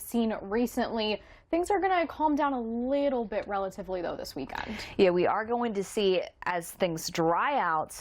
Seen recently. Things are going to calm down a little bit relatively, though, this weekend. Yeah, we are going to see, as things dry out,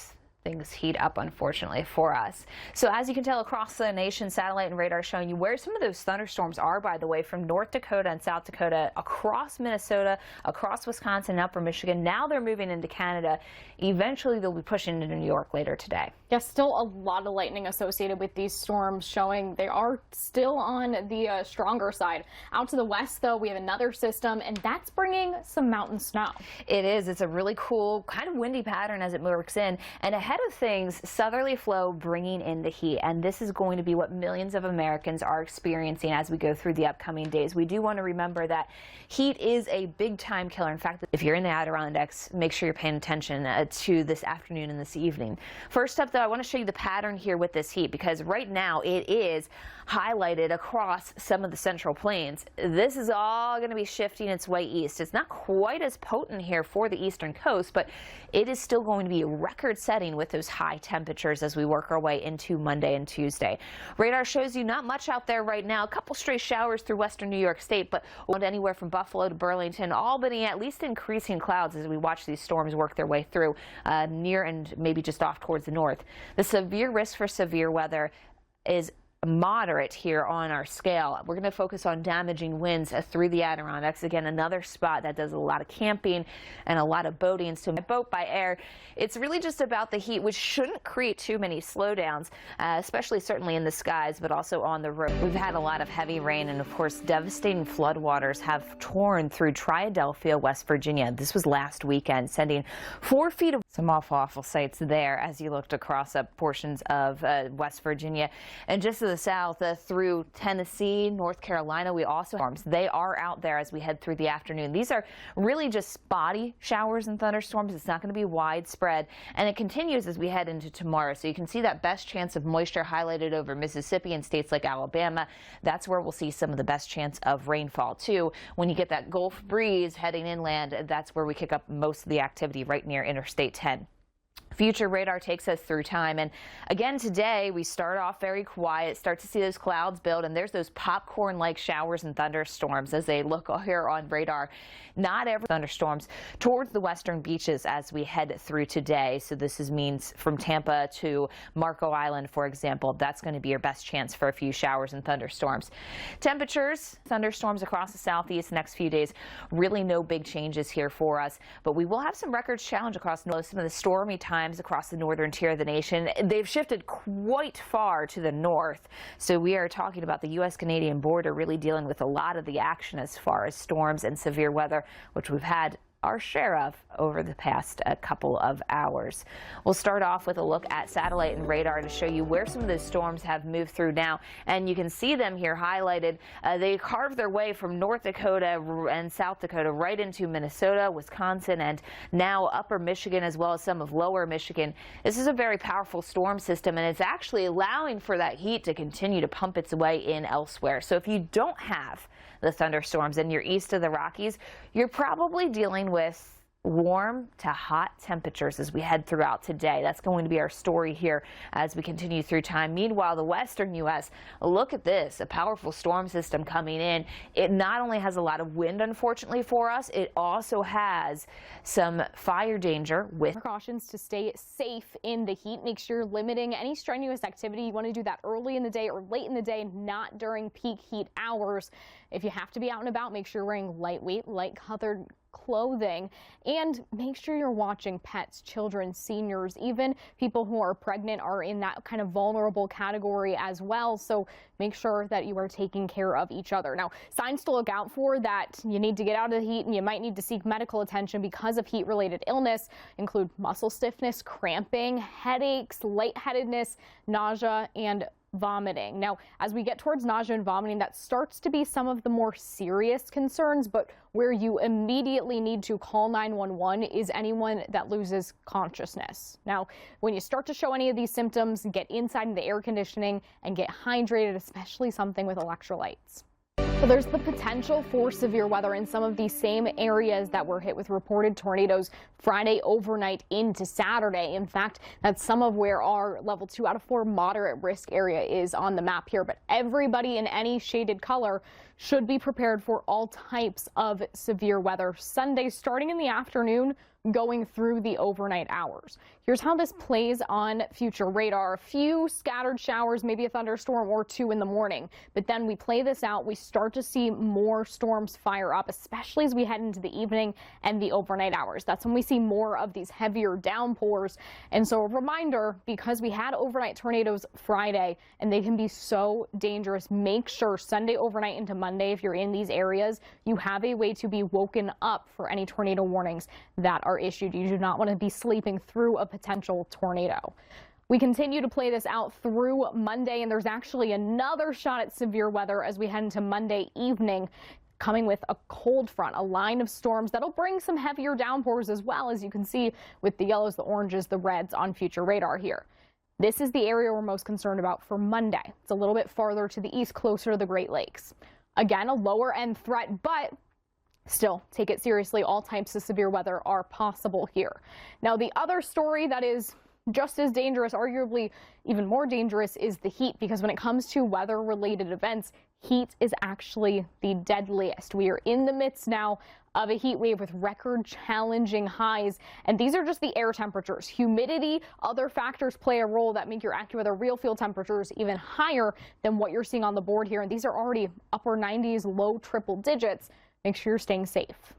things heat up, unfortunately, for us. So as you can tell across the nation, satellite and radar showing you where some of those thunderstorms are, by the way, from North Dakota and South Dakota, across Minnesota, across Wisconsin and upper Michigan. Now they're moving into Canada. Eventually, they'll be pushing into New York later today. Yeah, still a lot of lightning associated with these storms, showing they are still on the stronger side. Out to the west, though, we have another system, and that's bringing some mountain snow. It is. It's a really cool, kind of windy pattern as it works in. And ahead of things, southerly flow bringing in the heat. And this is going to be what millions of Americans are experiencing as we go through the upcoming days. We do want to remember that heat is a big time killer. In fact, if you're in the Adirondacks, make sure you're paying attention to this afternoon and this evening. First up, though, I want to show you the pattern here with this heat, because right now it is highlighted across some of the central plains. This is all going to be shifting its way east. It's not quite as potent here for the eastern coast, but it is still going to be record setting with those high temperatures as we work our way into Monday and Tuesday. Radar shows you not much out there right now. A couple stray showers through western New York State, but anywhere from Buffalo to Burlington, Albany, at least increasing clouds as we watch these storms work their way through near and maybe just off towards the north. The severe risk for severe weather is moderate here on our scale. We're going to focus on damaging winds through the Adirondacks. Again, another spot that does a lot of camping and a lot of boating. So by boat, by air, it's really just about the heat, which shouldn't create too many slowdowns, especially certainly in the skies, but also on the road. We've had a lot of heavy rain, and of course, devastating floodwaters have torn through Triadelphia, West Virginia. This was last weekend, sending 4 feet of some awful sights there as you looked across portions of West Virginia. And just to the south through Tennessee, North Carolina, we also storms. They are out there as we head through the afternoon. These are really just spotty showers and thunderstorms. It's not going to be widespread, and it continues as we head into tomorrow. So you can see that best chance of moisture highlighted over Mississippi and states like Alabama. That's where we'll see some of the best chance of rainfall too. When you get that Gulf breeze heading inland, that's where we kick up most of the activity right near Interstate 10. Future radar takes us through time, and again today we start off very quiet, start to see those clouds build, and there's those popcorn-like showers and thunderstorms as they look here on radar. Not every thunderstorms towards the western beaches as we head through today. So this means from Tampa to Marco Island, for example. That's going to be your best chance for a few showers and thunderstorms. Temperatures, thunderstorms across the southeast the next few days. Really no big changes here for us, but we will have some records challenge across some of the stormy times across the northern tier of the nation. They've shifted quite far to the north, so we are talking about the U.S.-Canadian border really dealing with a lot of the action as far as storms and severe weather, which we've had our share of over the past couple of hours. We'll start off with a look at satellite and radar to show you where some of those storms have moved through now, and you can see them here highlighted. They carved their way from North Dakota and South Dakota right into Minnesota, Wisconsin, and now upper Michigan, as well as some of lower Michigan. This is a very powerful storm system, and it's actually allowing for that heat to continue to pump its way in elsewhere. So if you don't have the thunderstorms and you're east of the Rockies, you're probably dealing with warm to hot temperatures as we head throughout today. That's going to be our story here as we continue through time. Meanwhile, the western U.S., look at this, a powerful storm system coming in. It not only has a lot of wind, unfortunately, for us, it also has some fire danger with precautions to stay safe in the heat. Make sure you're limiting any strenuous activity. You want to do that early in the day or late in the day, not during peak heat hours. If you have to be out and about, make sure you're wearing lightweight, light-colored clothing, and make sure you're watching pets, children, seniors, even people who are pregnant are in that kind of vulnerable category as well. So make sure that you are taking care of each other. Now, signs to look out for that you need to get out of the heat and you might need to seek medical attention because of heat-related illness include muscle stiffness, cramping, headaches, lightheadedness, nausea, and vomiting. Now, as we get towards nausea and vomiting, that starts to be some of the more serious concerns, but where you immediately need to call 911 is anyone that loses consciousness. Now, when you start to show any of these symptoms, get inside in the air conditioning and get hydrated, especially something with electrolytes. So there's the potential for severe weather in some of these same areas that were hit with reported tornadoes Friday overnight into Saturday. In fact, that's some of where our level 2 out of 4 moderate risk area is on the map here. But everybody in any shaded color should be prepared for all types of severe weather Sunday, starting in the afternoon, going through the overnight hours. Here's how this plays on future radar. A few scattered showers, maybe a thunderstorm or two in the morning. But then we play this out. We start to see more storms fire up, especially as we head into the evening and the overnight hours. That's when we see more of these heavier downpours. And so a reminder, because we had overnight tornadoes Friday and they can be so dangerous, make sure Sunday overnight into Monday, if you're in these areas, you have a way to be woken up for any tornado warnings that are issued. You do not want to be sleeping through a potential tornado. We continue to play this out through Monday, and there's actually another shot at severe weather as we head into Monday evening, coming with a cold front, a line of storms that'll bring some heavier downpours as well, as you can see with the yellows, the oranges, the reds on future radar here. This is the area we're most concerned about for Monday. It's a little bit farther to the east, closer to the Great Lakes. Again, a lower end threat, but still, take it seriously. All types of severe weather are possible here. Now, the other story that is just as dangerous, arguably even more dangerous, is the heat, because when it comes to weather-related events, heat is actually the deadliest. We are in the midst now of a heat wave with record-challenging highs, and these are just the air temperatures. Humidity, other factors play a role that make your AccuWeather real field temperatures even higher than what you're seeing on the board here, and these are already upper 90s, low triple digits. Make sure you're staying safe.